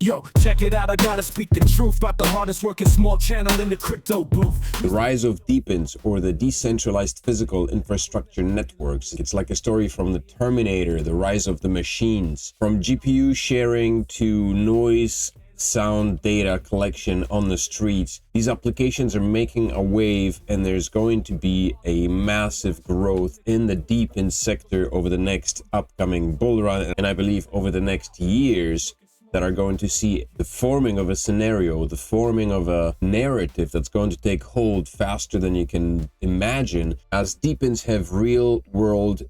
Yo, check it out, I gotta speak the truth about the hardest working small channel in the crypto booth. The rise of DePins, or the decentralized physical infrastructure networks. It's like a story from the Terminator, the rise of the machines. From GPU sharing to noise, sound data collection on the streets. These applications are making a wave, and there's going to be a massive growth in the DePin sector over the next upcoming bull run, and I believe over the next years, that are going to see the forming of a scenario, the forming of a narrative that's going to take hold faster than you can imagine, as DePins have real world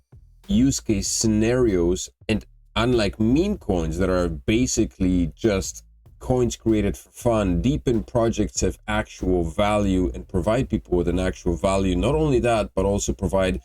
use case scenarios. And unlike meme coins that are basically just coins created for fun, DePin projects have actual value and provide people with an actual value. Not only that, but also provide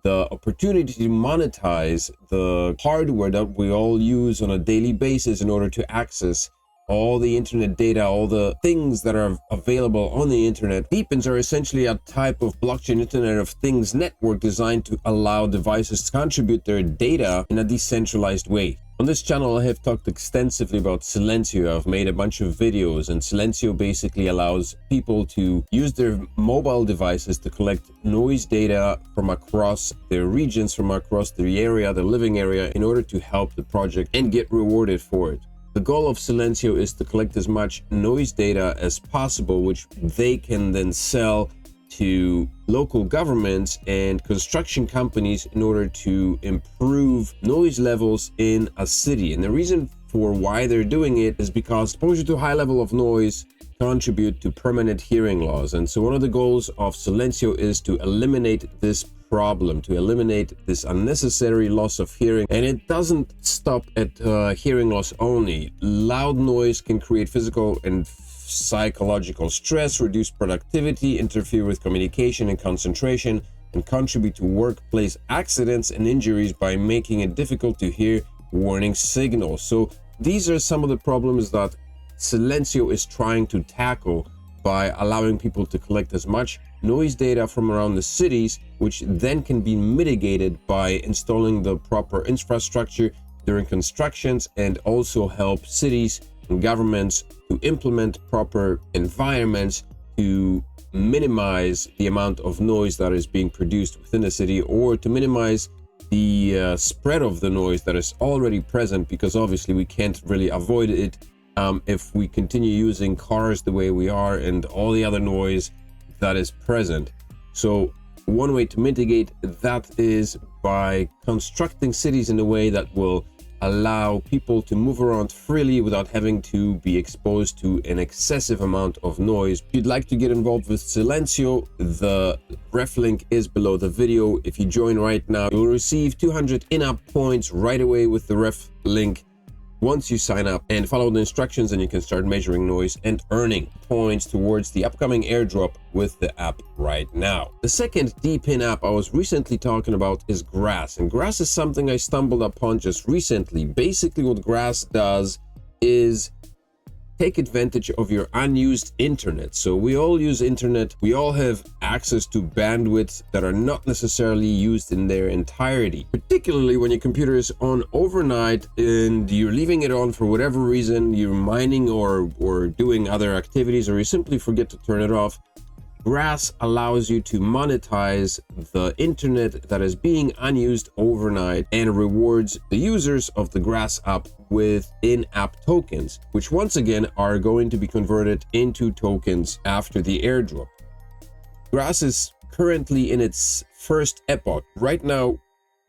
the opportunity to monetize the hardware that we all use on a daily basis in order to access all the internet data, all the things that are available on the internet. DePins are essentially a type of blockchain Internet of Things network designed to allow devices to contribute their data in a decentralized way. On this channel, I have talked extensively about Silencio. I've made a bunch of videos, and Silencio basically allows people to use their mobile devices to collect noise data from across their regions, from across their area, their living area, in order to help the project and get rewarded for it. The goal of Silencio is to collect as much noise data as possible, which they can then sell to local governments and construction companies in order to improve noise levels in a city. And the reason for why they're doing it is because exposure to high level of noise contribute to permanent hearing loss. And so one of the goals of Silencio is to eliminate this problem, to eliminate this unnecessary loss of hearing. And it doesn't stop at hearing loss only. Loud noise can create physical and psychological stress, reduce productivity, interfere with communication and concentration, and contribute to workplace accidents and injuries by making it difficult to hear warning signals. So these are some of the problems that Silencio is trying to tackle by allowing people to collect as much noise data from around the cities, which then can be mitigated by installing the proper infrastructure during constructions, and also help cities and governments to implement proper environments to minimize the amount of noise that is being produced within the city, or to minimize the spread of the noise that is already present, because obviously we can't really avoid it if we continue using cars the way we are and all the other noise that is present. So one way to mitigate that is by constructing cities in a way that will allow people to move around freely without having to be exposed to an excessive amount of noise. If you'd like to get involved with Silencio, the ref link is below the video. If you join right now, you'll receive 200 in-app points right away with the ref link. Once you sign up and follow the instructions, and you can start measuring noise and earning points towards the upcoming airdrop with the app right now. The second DePin app I was recently talking about is Grass, and Grass is something I stumbled upon just recently. Basically what Grass does is take advantage of your unused internet. So we all use internet, we all have access to bandwidths that are not necessarily used in their entirety, particularly when your computer is on overnight and you're leaving it on for whatever reason, you're mining or doing other activities, or you simply forget to turn it off. Grass allows you to monetize the internet that is being unused overnight, and rewards the users of the Grass app with in-app tokens, which once again are going to be converted into tokens after the airdrop. Grass is currently in its first epoch. Right now,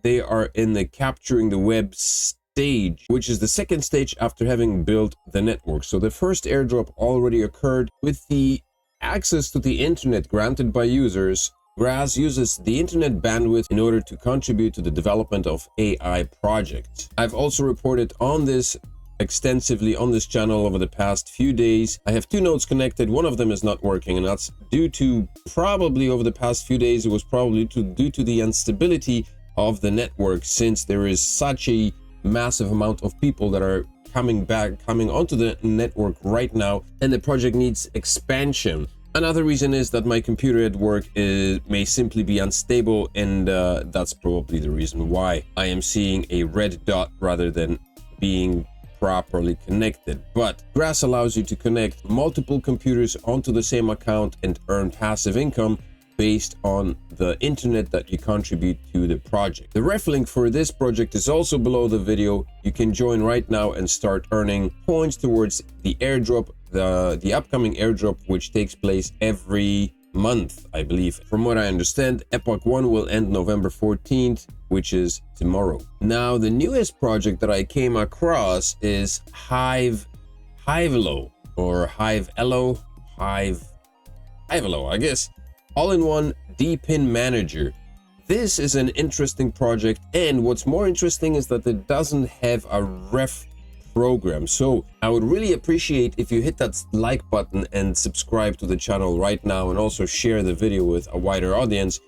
they are in the capturing the web stage, which is the second stage after having built the network. So the first airdrop already occurred. With the access to the internet granted by users, Grass uses the internet bandwidth in order to contribute to the development of AI projects. I've also reported on this extensively on this channel over the past few days. I have two nodes connected. One of them is not working, and that's due to probably over the past few days, it was probably due to the instability of the network, since there is such a massive amount of people that are coming onto the network right now, and the project needs expansion. Another reason is that my computer at work may simply be unstable, and that's probably the reason why I am seeing a red dot rather than being properly connected. But Grass allows you to connect multiple computers onto the same account and earn passive income based on the internet that you contribute to the project. The ref link for this project is also below the video. You can join right now and start earning points towards the airdrop, the upcoming airdrop, which takes place every month, I believe. From what I understand, Epoch 1 will end November 14th, which is tomorrow. Now, the newest project that I came across is Hivelo, or Hivelo, I guess. All-in-one DePin manager. This is an interesting project, and what's more interesting is that it doesn't have a ref program. So I would really appreciate if you hit that like button and subscribe to the channel right now, and also share the video with a wider audience.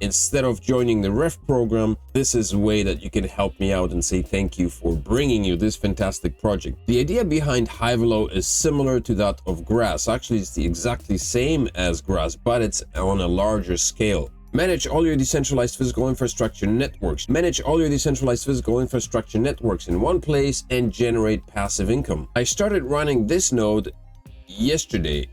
Instead of joining the ref program, this is a way that you can help me out and say thank you for bringing you this fantastic project. The idea behind Hivelo is similar to that of Grass. Actually, it's the exactly same as Grass, but it's on a larger scale. Manage all your decentralized physical infrastructure networks. Manage all your decentralized physical infrastructure networks in one place and generate passive income. I started running this node yesterday,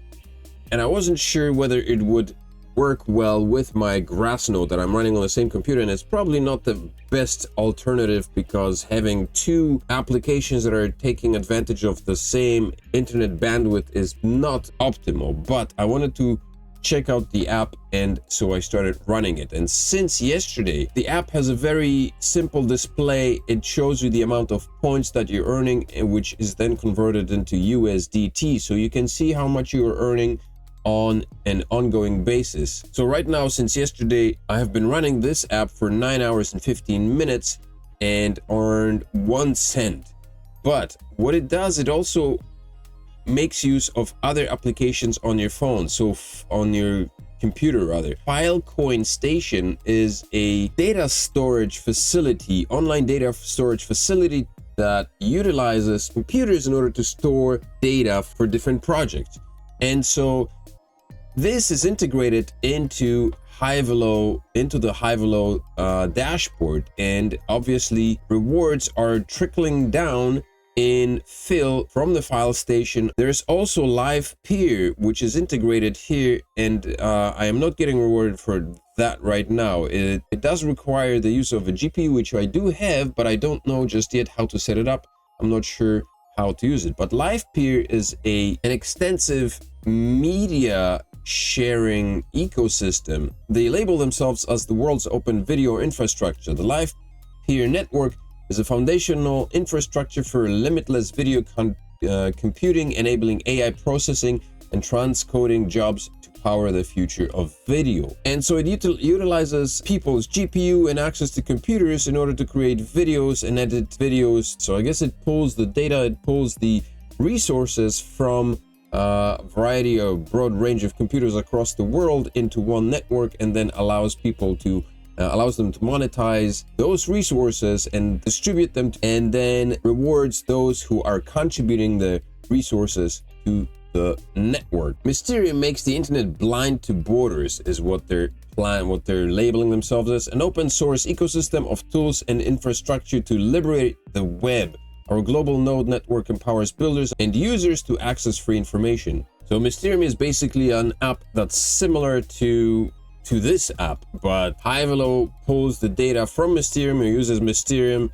and I wasn't sure whether it would work well with my Grass node that I'm running on the same computer, and it's probably not the best alternative because having two applications that are taking advantage of the same internet bandwidth is not optimal. But I wanted to check out the app, and so I started running it. And since yesterday, the app has a very simple display. It shows you the amount of points that you're earning, which is then converted into USDT, so you can see how much you are earning on an ongoing basis. So right now, since yesterday, I have been running this app for 9 hours and 15 minutes and earned 1 cent. But what it does, it also makes use of other applications on your phone, so on your computer rather. Filecoin Station is a data storage facility, online data storage facility that utilizes computers in order to store data for different projects. And so this is integrated into Hivelo, into the Hivelo dashboard, and obviously rewards are trickling down in fill from the file station. There's also live peer, which is integrated here, and I am not getting rewarded for that right now. It does require the use of a GPU, which I do have, but I don't know just yet how to set it up. I'm not sure how to use it. But live peer is an extensive media sharing ecosystem. They label themselves as the world's open video infrastructure. The live peer network is a foundational infrastructure for limitless video computing, enabling AI processing and transcoding jobs to power the future of video. And so it utilizes people's GPU and access to computers in order to create videos and edit videos. So I guess it pulls the data, it pulls the resources from a variety of broad range of computers across the world into one network, and then allows people to allows them to monetize those resources and distribute them, and then rewards those who are contributing the resources to the network. Mysterium makes the internet blind to borders, is what they're labeling themselves as, an open source ecosystem of tools and infrastructure to liberate the web. Our global node network empowers builders and users to access free information. So Mysterium is basically an app that's similar to this app, but Hivelo pulls the data from Mysterium or uses Mysterium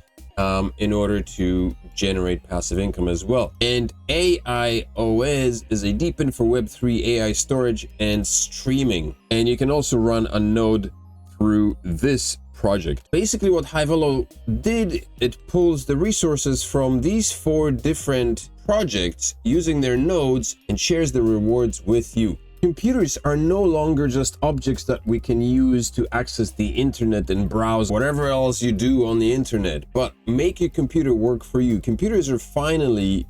in order to generate passive income as well. And AIOS is a DePin for Web3 AI storage and streaming. And you can also run a node through this project. Basically what Hivelo did, it pulls the resources from these 4 different projects using their nodes and shares the rewards with you. Computers are no longer just objects that we can use to access the internet and browse whatever else you do on the internet, but make your computer work for you. Computers are finally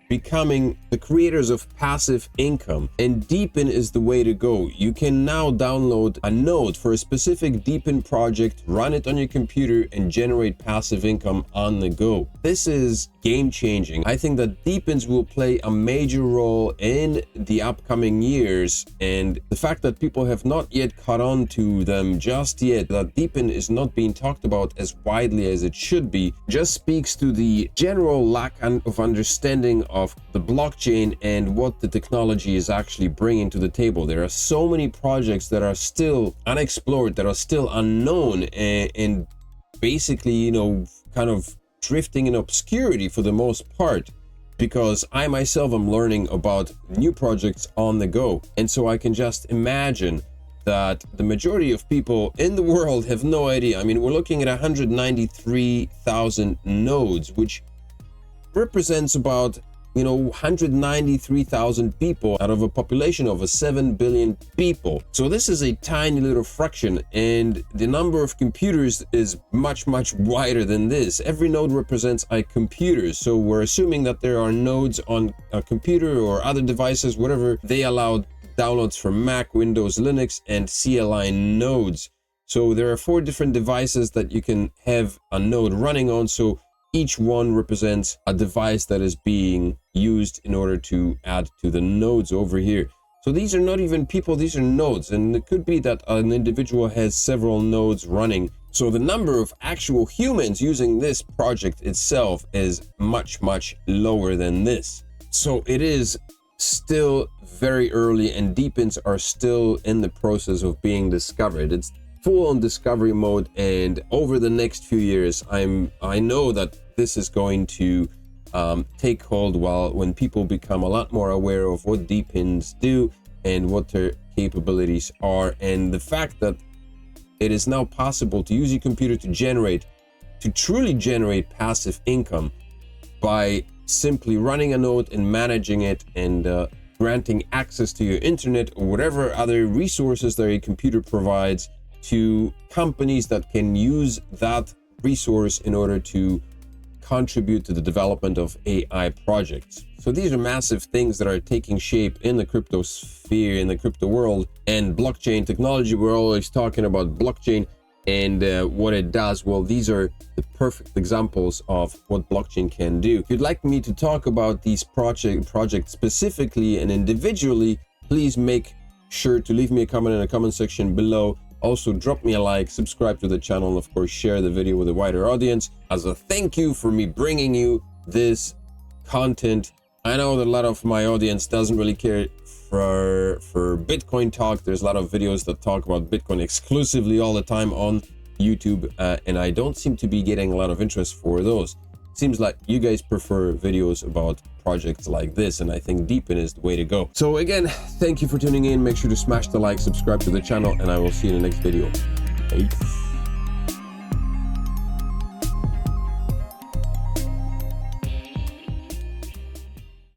becoming the creators of passive income, and DePin is the way to go. You can now download a node for a specific DePin project, run it on your computer, and generate passive income on the go. This is game changing. I think that DePins will play a major role in the upcoming years, and the fact that people have not yet caught on to them just yet, that DePin is not being talked about as widely as it should be, just speaks to the general lack of understanding of the blockchain and what the technology is actually bringing to the table. There are so many projects that are still unexplored, that are still unknown, and basically, you know, kind of drifting in obscurity for the most part, because I myself am learning about new projects on the go. And so I can just imagine that the majority of people in the world have no idea. I mean, we're looking at 193,000 nodes, which represents about, you know, 193,000 people out of a population of 7 billion people. So this is a tiny little fraction, and the number of computers is much wider than this. Every node represents a computer, so we're assuming that there are nodes on a computer or other devices, whatever. They allow downloads from Mac, Windows, Linux, and CLI nodes. So there are 4 different devices that you can have a node running on, so each one represents a device that is being used in order to add to the nodes over here. So these are not even people, these are nodes, and it could be that an individual has several nodes running. So the number of actual humans using this project itself is much lower than this. So it is still very early, and DePins are still in the process of being discovered. It's full on discovery mode, and over the next few years I know that this is going to take hold when people become a lot more aware of what DePins do and what their capabilities are, and the fact that it is now possible to use your computer to truly generate passive income by simply running a node and managing it, and granting access to your internet or whatever other resources that your computer provides to companies that can use that resource in order to contribute to the development of AI projects. So these are massive things that are taking shape in the crypto sphere, in the crypto world, and blockchain technology. We're always talking about blockchain and what it does. Well, these are the perfect examples of what blockchain can do. If you'd like me to talk about these projects specifically and individually, please make sure to leave me a comment in the comment section below. Also, drop me a like, subscribe to the channel, and of course share the video with a wider audience as a thank you for me bringing you this content. I know that a lot of my audience doesn't really care for Bitcoin talk. There's a lot of videos that talk about Bitcoin exclusively all the time on YouTube, and I don't seem to be getting a lot of interest for those. Seems like you guys prefer videos about projects like this, and I think DePin is the way to go. So again, thank you for tuning in. Make sure to smash the like, subscribe to the channel, and I will see you in the next video. Peace.